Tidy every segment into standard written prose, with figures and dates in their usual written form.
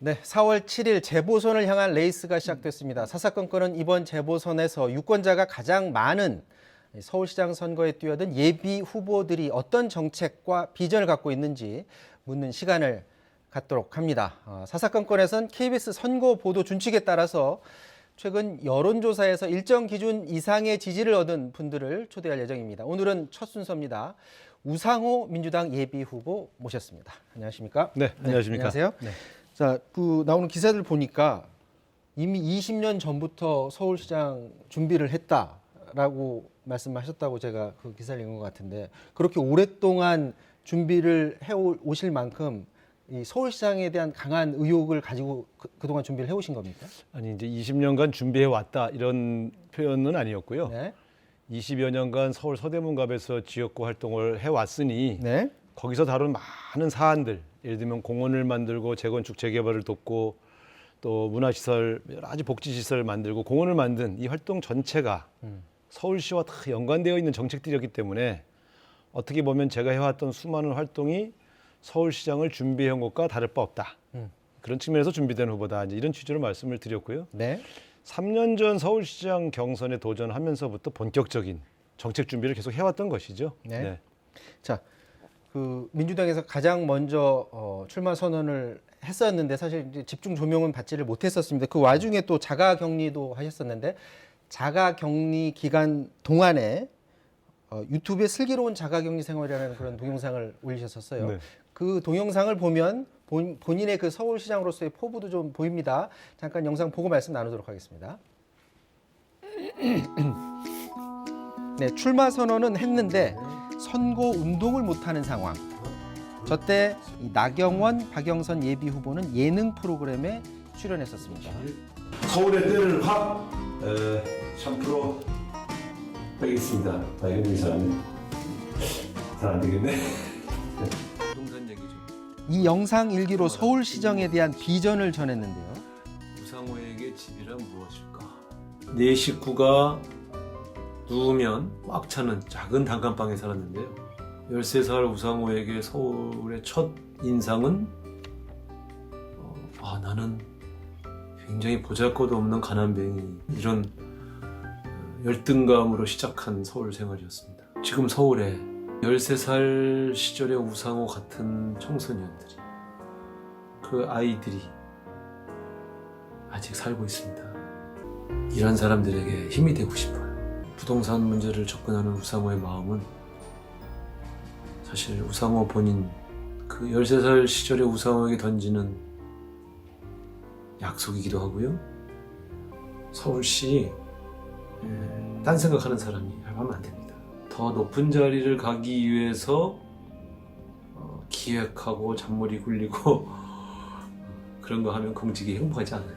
네, 4월 7일 재보선을 향한 레이스가 시작됐습니다. 사사건건은 이번 재보선에서 유권자가 가장 많은 서울시장 선거에 뛰어든 예비 후보들이 어떤 정책과 비전을 갖고 있는지 묻는 시간을 갖도록 합니다. 사사건건에선 KBS 선거 보도 준칙에 따라서 최근 여론조사에서 일정 기준 이상의 지지를 얻은 분들을 초대할 예정입니다. 오늘은 첫 순서입니다. 우상호 민주당 예비 후보 모셨습니다. 안녕하십니까? 네, 안녕하십니까? 안녕하세요. 네. 자, 나오는 기사들 보니까 이미 20년 전부터 서울시장 준비를 했다라고 말씀하셨다고 제가 그 기사를 읽은 것 같은데, 그렇게 오랫동안 준비를 해 오실 만큼 이 서울시장에 대한 강한 의욕을 가지고 그동안 준비를 해오신 겁니까? 아니 이제 20년간 준비해 왔다 이런 표현은 아니었고요. 네. 20여 년간 서울 서대문갑에서 지역구 활동을 해 왔으니 네. 거기서 다룬 많은 사안들, 예를 들면 공원을 만들고 재건축 재개발을 돕고 또 문화시설, 여러 가지 복지시설 만들고 공원을 만든 이 활동 전체가 서울시와 다 연관되어 있는 정책들이었기 때문에 어떻게 보면 제가 해왔던 수많은 활동이 서울시장을 준비해온 것과 다를 바 없다. 그런 측면에서 준비된 후보다. 이제 이런 취지로 말씀을 드렸고요. 네. 3년 전 서울시장 경선에 도전하면서부터 본격적인 정책 준비를 계속 해왔던 것이죠. 네. 자, 그 민주당에서 가장 먼저 출마 선언을 했었는데 사실 이제 집중 조명은 받지를 못했었습니다. 그 와중에 또 자가격리도 하셨었는데, 자가격리 기간 동안에 유튜브에 슬기로운 자가격리 생활이라는 그런 동영상을 올리셨었어요. 네. 그 동영상을 보면 본인의 그 서울시장으로서의 포부도 좀 보입니다. 잠깐 영상 보고 말씀 나누도록 하겠습니다. 네, 출마 선언은 했는데 선거 운동을 못하는 상황. 저때 이 나경원, 박영선 예비 후보는 예능 프로그램에 출연했었습니다. 서울의 때를 확 샴푸로 빼겠습니다. 이런 사람이 잘 안 되겠네. 부동산 얘기죠. 이 영상 일기로 서울시정에 대한 비전을 전했는데요. 우상호에게 집이란 무엇일까? 내 식구가 누우면 꽉 차는 작은 단칸방에 살았는데요. 13살 우상호에게 서울의 첫 인상은 나는 굉장히 보잘것없는 가난뱅이, 이런 열등감으로 시작한 서울 생활이었습니다. 지금 서울에 13살 시절의 우상호 같은 청소년들이, 그 아이들이 아직 살고 있습니다. 이런 사람들에게 힘이 되고 싶어요. 부동산 문제를 접근하는 우상호의 마음은 사실 우상호 본인, 그 13살 시절의 우상호에게 던지는 약속이기도 하고요. 서울시 딴 생각하는 사람이 하면 안 됩니다. 더 높은 자리를 가기 위해서 기획하고 잔머리 굴리고 그런 거 하면 공직이 행복하지 않아요.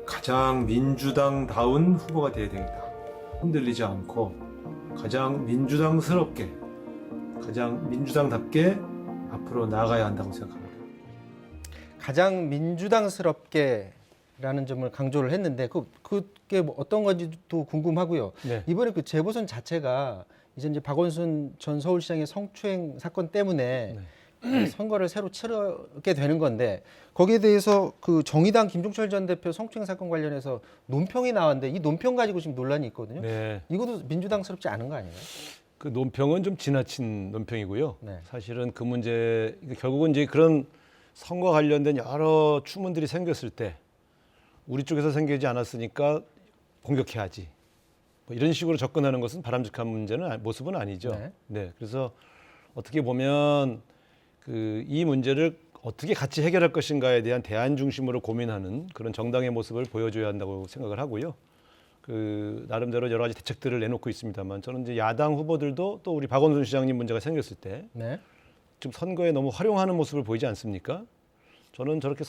가장 민주당다운 후보가 되어야 됩니다. 흔들리지 않고 가장 민주당스럽게, 가장 민주당답게 앞으로 나아가야 한다고 생각합니다. 가장 민주당스럽게라는 점을 강조를 했는데 그게 뭐 어떤 건지도 궁금하고요. 네. 이번에 그 재보선 자체가 이제 박원순 전 서울시장의 성추행 사건 때문에 선거를 새로 치르게 되는 건데, 거기에 대해서 그 정의당 김종철 전 대표 성추행 사건 관련해서 논평이 나왔는데 이 논평 가지고 지금 논란이 있거든요. 네. 이것도 민주당스럽지 않은 거 아니에요? 그 논평은 좀 지나친 논평이고요. 네. 사실은 그 문제, 결국은 이제 그런 선거 관련된 여러 추문들이 생겼을 때 우리 쪽에서 생기지 않았으니까 공격해야지, 뭐 이런 식으로 접근하는 것은 바람직한 모습은 아니죠. 네. 네. 그래서 어떻게 보면 이 문제를 어떻게 같이 해결할 것인가에 대한 대안 중심으로 고민하는 그런 정당의 모습을 보여줘야 한다고 생각을 하고요. 나름대로 여러 가지 대책들을 내놓고 있습니다만, 저는 이제 야당 후보들도 또 우리 박원순 시장님 문제가 생겼을 때 네. 지금 선거에 너무 활용하는 모습을 보이지 않습니까? 저는 저렇게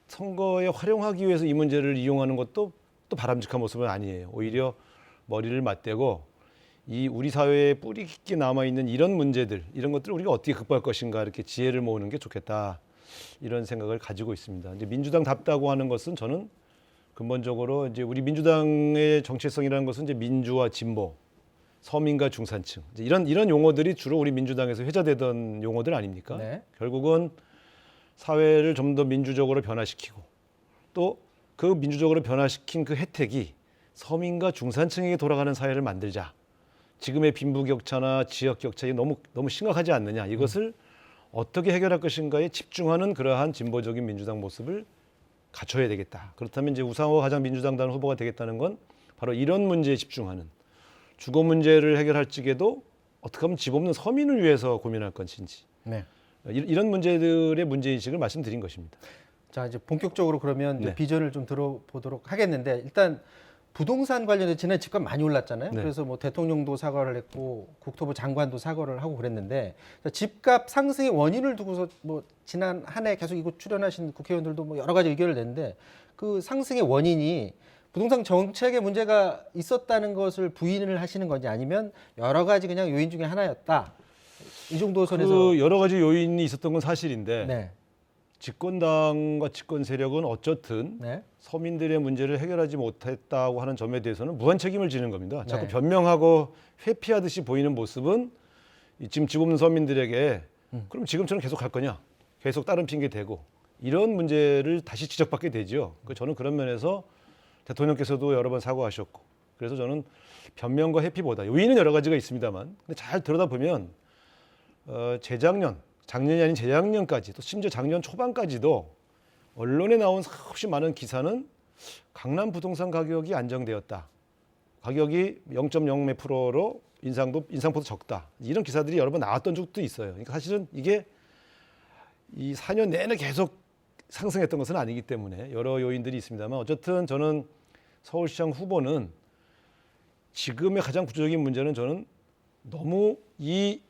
선거에 활용하기 위해서 이 문제를 이용하는 것도 또 바람직한 모습은 아니에요. 오히려 머리를 맞대고 이 우리 사회에 뿌리 깊게 남아있는 이런 문제들, 이런 것들을 우리가 어떻게 극복할 것인가, 이렇게 지혜를 모으는 게 좋겠다, 이런 생각을 가지고 있습니다. 이제 민주당답다고 하는 것은 저는 근본적으로 이제 우리 민주당의 정체성이라는 것은 이제 민주와 진보, 서민과 중산층, 이제 이런 용어들이 주로 우리 민주당에서 회자되던 용어들 아닙니까? 네. 결국은 사회를 좀 더 민주적으로 변화시키고 또 그 민주적으로 변화시킨 그 혜택이 서민과 중산층에게 돌아가는 사회를 만들자. 지금의 빈부격차나 지역격차가 너무 심각하지 않느냐. 이것을 어떻게 해결할 것인가에 집중하는 그러한 진보적인 민주당 모습을 갖춰야 되겠다. 그렇다면 이제 우상호 가장 민주당당 후보가 되겠다는 건 바로 이런 문제에 집중하는, 주거 문제를 해결할 적에도 어떻게 하면 집 없는 서민을 위해서 고민할 것인지, 네. 이런 문제들의 문제인식을 말씀드린 것입니다. 자, 이제 본격적으로 그러면 이제 네. 비전을 좀 들어보도록 하겠는데, 일단 부동산 관련해서 지난 집값 많이 올랐잖아요. 네. 그래서 뭐 대통령도 사과를 했고 국토부 장관도 사과를 하고 그랬는데, 자, 집값 상승의 원인을 두고서 뭐 지난 한 해 계속 이곳 출연하신 국회의원들도 뭐 여러 가지 의견을 냈는데, 그 상승의 원인이 부동산 정책에 문제가 있었다는 것을 부인을 하시는 건지, 아니면 여러 가지 그냥 요인 중에 하나였다, 이 정도 선에서. 그 여러 가지 요인이 있었던 건 사실인데 네. 집권당과 집권 세력은 어쨌든 네. 서민들의 문제를 해결하지 못했다고 하는 점에 대해서는 무한 책임을 지는 겁니다. 자꾸 네. 변명하고 회피하듯이 보이는 모습은 지금 집 없는 서민들에게 그럼 지금처럼 계속 갈 거냐? 계속 다른 핑계 대고 이런 문제를 다시 지적받게 되죠. 저는 그런 면에서 대통령께서도 여러 번 사과하셨고, 그래서 저는 변명과 회피보다 요인은 여러 가지가 있습니다만, 근데 잘 들여다보면 작년이 아닌 재작년까지, 또 심지어 작년 초반까지도 언론에 나온 수없이 많은 기사는 강남 부동산 가격이 안정되었다, 가격이 0.0 몇 %로 인상폭도 적다, 이런 기사들이 여러 번 나왔던 적도 있어요. 그러니까 사실은 이게 이 4년 내내 계속 상승했던 것은 아니기 때문에 여러 요인들이 있습니다만, 어쨌든 저는 서울시장 후보는 지금의 가장 구조적인 문제는, 저는 너무 이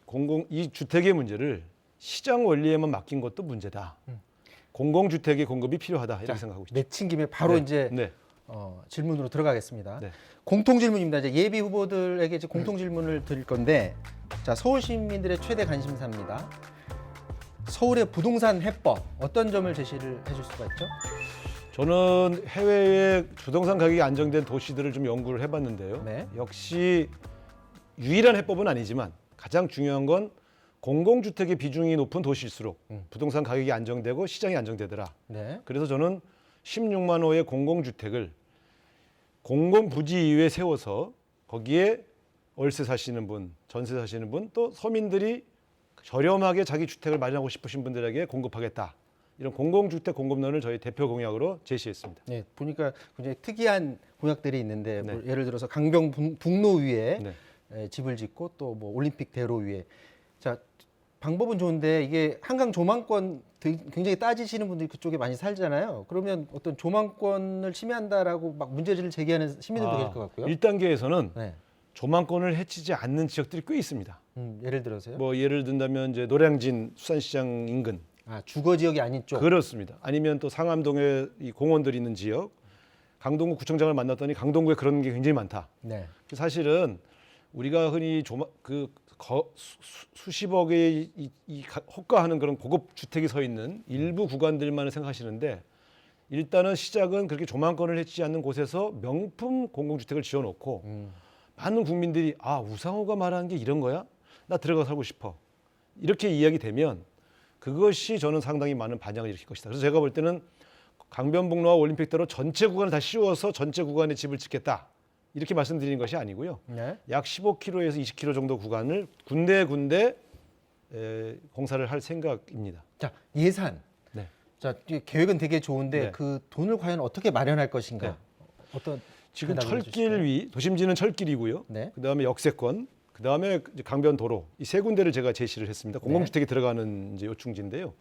주택의 문제를 시장 원리에만 맡긴 것도 문제다. 공공주택의 공급이 필요하다, 이렇게 생각하고 있습니다. 맺힌 김에 바로 네. 이제 네. 질문으로 들어가겠습니다. 네. 공통 질문입니다. 이제 예비 후보들에게 이제 공통 질문을 드릴 건데, 자, 서울 시민들의 최대 관심사입니다. 서울의 부동산 해법, 어떤 점을 제시를 해줄 수가 있죠? 저는 해외의 부동산 가격이 안정된 도시들을 좀 연구를 해봤는데요. 네. 역시 유일한 해법은 아니지만 가장 중요한 건 공공주택의 비중이 높은 도시일수록 부동산 가격이 안정되고 시장이 안정되더라. 네. 그래서 저는 16만 호의 공공주택을 공공부지 이외에 세워서 거기에 월세 사시는 분, 전세 사시는 분, 또 서민들이 저렴하게 자기 주택을 마련하고 싶으신 분들에게 공급하겠다. 이런 공공주택 공급론을 저희 대표 공약으로 제시했습니다. 네, 보니까 굉장히 특이한 공약들이 있는데, 네. 뭐 예를 들어서 강변 북로 위에 네. 집을 짓고, 또 뭐 올림픽 대로 위에. 자, 방법은 좋은데 이게 한강 조망권 굉장히 따지시는 분들이 그쪽에 많이 살잖아요. 그러면 어떤 조망권을 침해한다라고 막 문제를 제기하는 시민들도 계실 것 같고요. 1단계에서는 네. 조망권을 해치지 않는 지역들이 꽤 있습니다. 예를 들어서요? 뭐 예를 든다면 이제 노량진 수산시장 인근, 아, 주거 지역이 아닌 쪽. 그렇습니다. 아니면 또 상암동에 이 공원들이 있는 지역, 강동구 구청장을 만났더니 강동구에 그런 게 굉장히 많다. 네. 사실은 우리가 흔히 수십억의 호가하는 그런 고급 주택이 서 있는 일부 구간들만을 생각하시는데, 일단은 시작은 그렇게 조망권을 해치지 않는 곳에서 명품 공공주택을 지어놓고 많은 국민들이 우상호가 말하는 게 이런 거야? 나 들어가 살고 싶어. 이렇게 이야기되면 그것이 저는 상당히 많은 반향을 일으킬 것이다. 그래서 제가 볼 때는 강변북로와 올림픽대로 전체 구간을 다 씌워서 전체 구간에 집을 짓겠다, 이렇게 말씀드리는 것이 아니고요. 네. 약 15km에서 20km 정도 구간을 군데군데 공사를 할 생각입니다. 자, 예산. 네. 자, 이 계획은 되게 좋은데 네. 그 돈을 과연 어떻게 마련할 것인가? 네. 어떤 지금 대답을 철길 위, 도심지는 철길이고요. 네. 그다음에 역세권, 그다음에 강변도로, 이 세 군데를 제가 제시를 했습니다. 공공주택이 들어가는 이제 요충지인데요.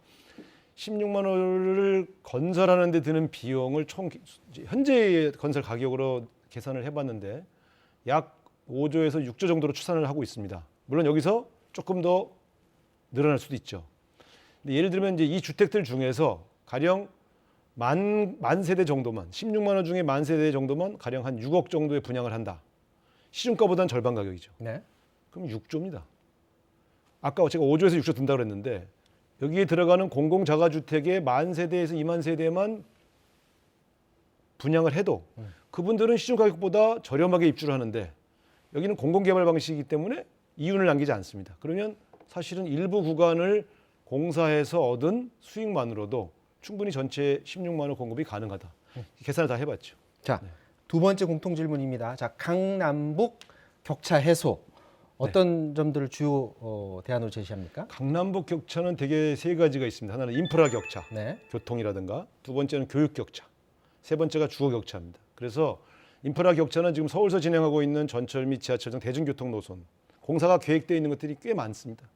16만 호를 건설하는 데 드는 비용을 총 현재 건설 가격으로 계산을 해봤는데 약 5조에서 6조 정도로 추산을 하고 있습니다. 물론 여기서 조금 더 늘어날 수도 있죠. 근데 예를 들면 이제 이 주택들 중에서 가령 만 세대 정도만, 16만 호 중에 만 세대 정도만 가령 한 6억 정도의 분양을 한다. 시중가보다는 절반 가격이죠. 네. 그럼 6조입니다. 아까 제가 5조에서 6조 든다고 그랬는데, 여기에 들어가는 공공자가주택의 만 세대에서 2만 세대만 분양을 해도 그분들은 시중 가격보다 저렴하게 입주를 하는데, 여기는 공공개발 방식이기 때문에 이윤을 남기지 않습니다. 그러면 사실은 일부 구간을 공사해서 얻은 수익만으로도 충분히 전체 16만 원 공급이 가능하다. 계산을 다 해봤죠. 자, 두 번째 공통 질문입니다. 자, 강남북 격차 해소 어떤 점들을 주요 대안으로 제시합니까? 강남북 격차는 대개 세 가지가 있습니다. 하나는 인프라 격차, 네. 교통이라든가, 두 번째는 교육 격차, 세 번째가 주거 격차입니다. 그래서 인프라 격차는 지금 서울서 진행하고 있는 전철 및 지하철 등 대중교통 노선 공사가 계획되어 있는 것들이 꽤 많습니다.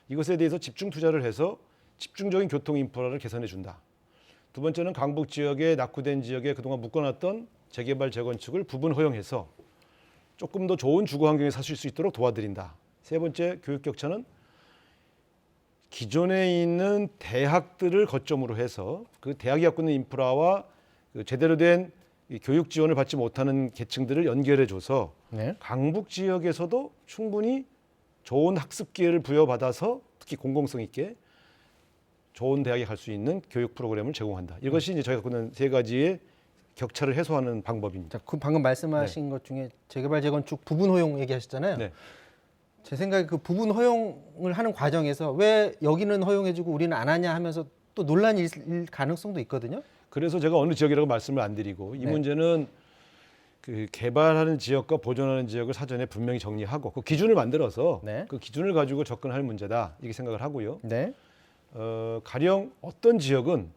이것에 대해서 집중 투자를 해서 집중적인 교통 인프라를 개선해 준다. 두 번째는 강북 지역에 낙후된 지역에 그동안 묶어놨던 재개발 재건축을 부분 허용해서 조금 더 좋은 주거 환경에 사실 수 있도록 도와드린다. 세 번째 교육 격차는 기존에 있는 대학들을 거점으로 해서 그 대학이 갖고 있는 인프라와 그 제대로 된 이 교육 지원을 받지 못하는 계층들을 연결해줘서 네. 강북 지역에서도 충분히 좋은 학습 기회를 부여받아서 특히 공공성 있게 좋은 대학에 갈 수 있는 교육 프로그램을 제공한다. 이것이 이제 저희가 갖고 있는 세 가지의 격차를 해소하는 방법입니다. 자, 그 방금 말씀하신 것 중에 재개발 재건축 부분 허용 얘기하셨잖아요. 네. 제 생각에 그 부분 허용을 하는 과정에서 왜 여기는 허용해주고 우리는 안 하냐 하면서 또 논란이 일 가능성도 있거든요. 그래서 제가 어느 지역이라고 말씀을 안 드리고 이 네. 문제는 그 개발하는 지역과 보존하는 지역을 사전에 분명히 정리하고 그 기준을 만들어서 네. 그 기준을 가지고 접근할 문제다 이렇게 생각을 하고요. 네. 가령 어떤 지역은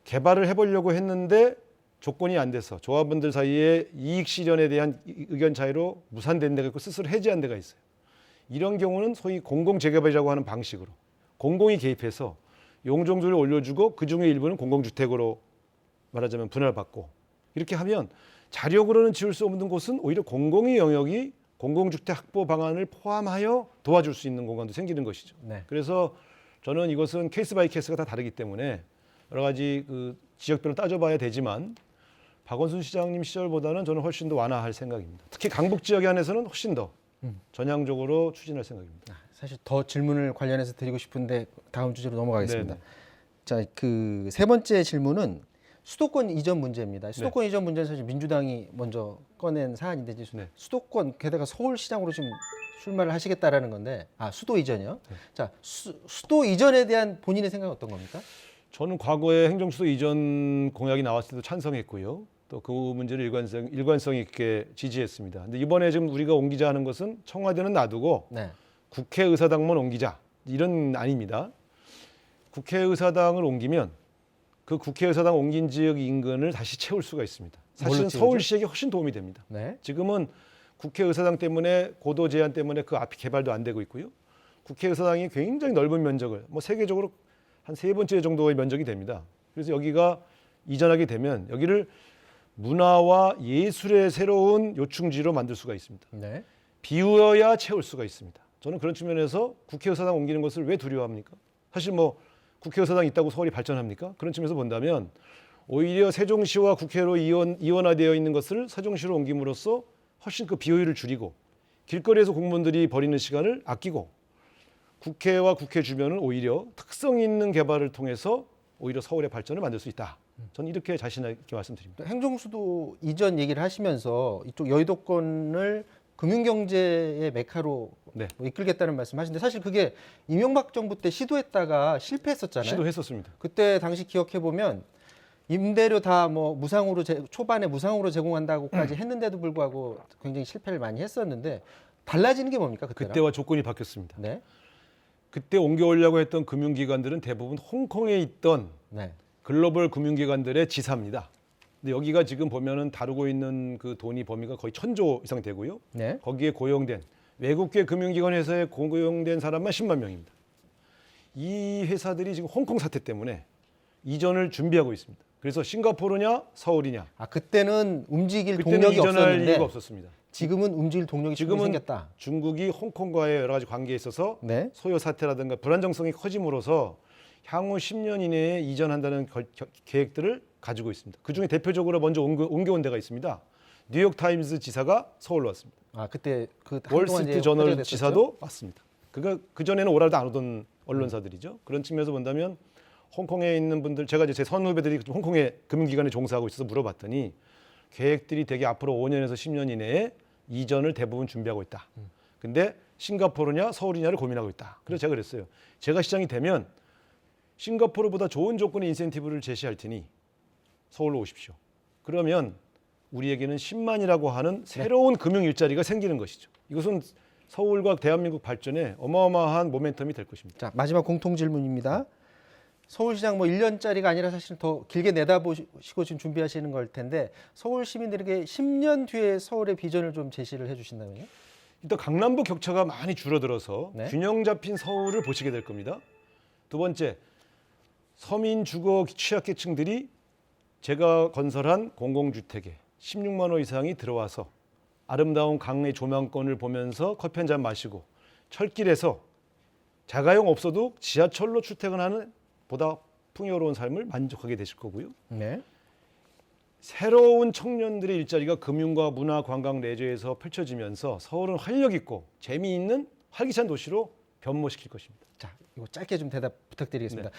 개발을 해보려고 했는데 조건이 안 돼서 조합원들 사이에 이익 실현에 대한 의견 차이로 무산된 데가 있고 스스로 해지한 데가 있어요. 이런 경우는 소위 공공재개발이라고 하는 방식으로 공공이 개입해서 용적률을 올려주고 그중에 일부는 공공주택으로 말하자면 분할을 받고 이렇게 하면 자력으로는 지을 수 없는 곳은 오히려 공공의 영역이 공공주택 확보 방안을 포함하여 도와줄 수 있는 공간도 생기는 것이죠. 네. 그래서 저는 이것은 케이스 바이 케이스가 다 다르기 때문에 여러 가지 그 지역별로 따져봐야 되지만 박원순 시장님 시절보다는 저는 훨씬 더 완화할 생각입니다. 특히 강북 지역에 한해서는 훨씬 더 전향적으로 추진할 생각입니다. 사실 더 질문을 관련해서 드리고 싶은데 다음 주제로 넘어가겠습니다. 네네. 자, 그 세 번째 질문은 수도권 이전 문제입니다. 수도권 이전 문제는 사실 민주당이 먼저 꺼낸 사안인데 이제 네. 수도권 게다가 서울시장으로 지금 출마를 하시겠다라는 건데, 수도 이전이요. 자, 수도 이전에 대한 본인의 생각은 어떤 겁니까? 저는 과거에 행정수도 이전 공약이 나왔을 때도 찬성했고요. 또 그 문제를 일관성 있게 지지했습니다. 근데 이번에 지금 우리가 옮기자 하는 것은 청와대는 놔두고 네. 국회의사당만 옮기자 이런 아닙니다. 국회의사당을 옮기면 그 국회의사당 옮긴 지역 인근을 다시 채울 수가 있습니다. 사실은 뭘로 채우죠? 서울시에게 훨씬 도움이 됩니다. 네. 지금은 국회의사당 때문에 고도 제한 때문에 그 앞이 개발도 안 되고 있고요. 국회의사당이 굉장히 넓은 면적을 세계적으로 한 세 번째 정도의 면적이 됩니다. 그래서 여기가 이전하게 되면 여기를 문화와 예술의 새로운 요충지로 만들 수가 있습니다. 네. 비워야 채울 수가 있습니다. 저는 그런 측면에서 국회의사당 옮기는 것을 왜 두려워합니까? 사실 국회의사당 있다고 서울이 발전합니까? 그런 측면에서 본다면 오히려 세종시와 국회로 이원화되어 있는 것을 세종시로 옮김으로써 훨씬 그 비효율을 줄이고 길거리에서 공무원들이 버리는 시간을 아끼고 국회와 국회 주변은 오히려 특성 있는 개발을 통해서 오히려 서울의 발전을 만들 수 있다. 저는 이렇게 자신 있게 말씀드립니다. 행정수도 이전 얘기를 하시면서 이쪽 여의도권을 금융경제의 메카로 네. 이끌겠다는 말씀하시는데 사실 그게 이명박 정부 때 시도했다가 실패했었잖아요. 시도했었습니다. 그때 당시 기억해 보면 임대료 다 무상으로 초반에 무상으로 제공한다고까지 했는데도 불구하고 굉장히 실패를 많이 했었는데 달라지는 게 뭡니까 그때랑? 그때와 조건이 바뀌었습니다. 네, 그때 옮겨오려고 했던 금융기관들은 대부분 홍콩에 있던 네, 글로벌 금융기관들의 지사입니다. 근데 여기가 지금 보면은 다루고 있는 그 돈이 범위가 거의 1,000조 이상 되고요. 네. 거기에 고용된 외국계 금융기관 회사에 고용된 사람만 10만 명입니다. 이 회사들이 지금 홍콩 사태 때문에 이전을 준비하고 있습니다. 그래서 싱가포르냐 서울이냐. 그때는 움직일 그때는 동력이 이전할 없었는데 이유가 없었습니다. 지금은 움직일 동력이 지금은 지금은 생겼다. 중국이 홍콩과의 여러 가지 관계에 있어서 네, 소요 사태라든가 불안정성이 커짐으로써 향후 10년 이내에 이전한다는 계획들을 가지고 있습니다. 그중에 대표적으로 먼저 옮겨온 데가 있습니다. 뉴욕 타임스 지사가 서울로 왔습니다. 그때 그 월스트리트 저널 지사도 왔습니다. 그 전에는 오라도 안 오던 언론사들이죠. 그런 측면에서 본다면 홍콩에 있는 분들, 제가 이제 제 선후배들이 홍콩의 금융기관에 종사하고 있어서 물어봤더니 계획들이 되게 앞으로 5년에서 10년 이내에 이전을 대부분 준비하고 있다. 근데 싱가포르냐 서울이냐를 고민하고 있다. 그래서 제가 그랬어요. 제가 시장이 되면 싱가포르보다 좋은 조건의 인센티브를 제시할 테니 서울로 오십시오. 그러면 우리에게는 10만이라고 하는 새로운 금융 일자리가 생기는 것이죠. 이것은 서울과 대한민국 발전에 어마어마한 모멘텀이 될 것입니다. 자, 마지막 공통 질문입니다. 서울시장 뭐 1년짜리가 아니라 사실은 더 길게 내다보시고 지금 준비하시는 걸 텐데 서울 시민들에게 10년 뒤에 서울의 비전을 좀 제시를 해주신다면요? 일단 강남북 격차가 많이 줄어들어서 네. 균형 잡힌 서울을 보시게 될 겁니다. 두 번째, 서민 주거 취약계층들이 제가 건설한 공공주택에 16만 원 이상이 들어와서 아름다운 강의 조망권을 보면서 커피 한 잔 마시고 철길에서 자가용 없어도 지하철로 출퇴근하는 보다 풍요로운 삶을 만족하게 되실 거고요. 네. 새로운 청년들의 일자리가 금융과 문화, 관광, 레저에서 펼쳐지면서 서울은 활력 있고 재미있는 활기찬 도시로 변모시킬 것입니다. 자, 이거 짧게 좀 대답 부탁드리겠습니다.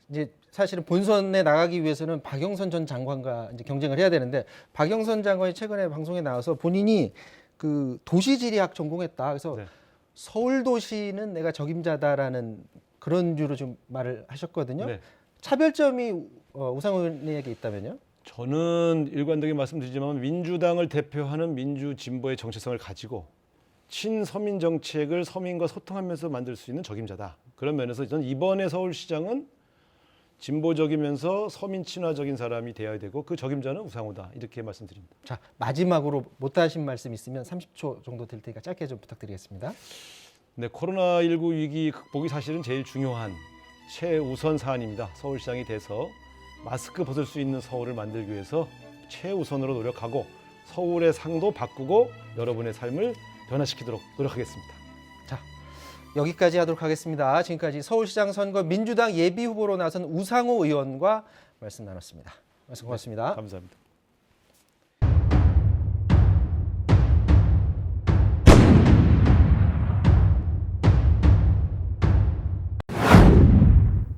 이제 사실은 본선에 나가기 위해서는 박영선 전 장관과 이제 경쟁을 해야 되는데 박영선 장관이 최근에 방송에 나와서 본인이 그 도시지리학 전공했다. 그래서 네. 서울 도시는 내가 적임자다라는 그런 주로 좀 말을 하셨거든요. 네. 차별점이 우상호 의원에게 있다면요? 저는 일관되게 말씀드리지만 민주당을 대표하는 민주 진보의 정체성을 가지고 친서민 정책을 서민과 소통하면서 만들 수 있는 적임자다. 그런 면에서 저는 이번에 서울시장은 진보적이면서 서민 친화적인 사람이 되어야 되고 그 적임자는 우상호다. 이렇게 말씀드립니다. 자, 마지막으로 못하신 말씀 있으면 30초 정도 될 테니까 짧게 좀 부탁드리겠습니다. 네, 코로나19 위기 극복이 사실은 제일 중요한 최우선 사안입니다. 서울시장이 돼서 마스크 벗을 수 있는 서울을 만들기 위해서 최우선으로 노력하고 서울의 상도 바꾸고 여러분의 삶을 변화시키도록 노력하겠습니다. 자, 여기까지 하도록 하겠습니다. 지금까지 서울시장 선거 민주당 예비 후보로 나선 우상호 의원과 말씀 나눴습니다. 말씀 고맙습니다. 감사합니다.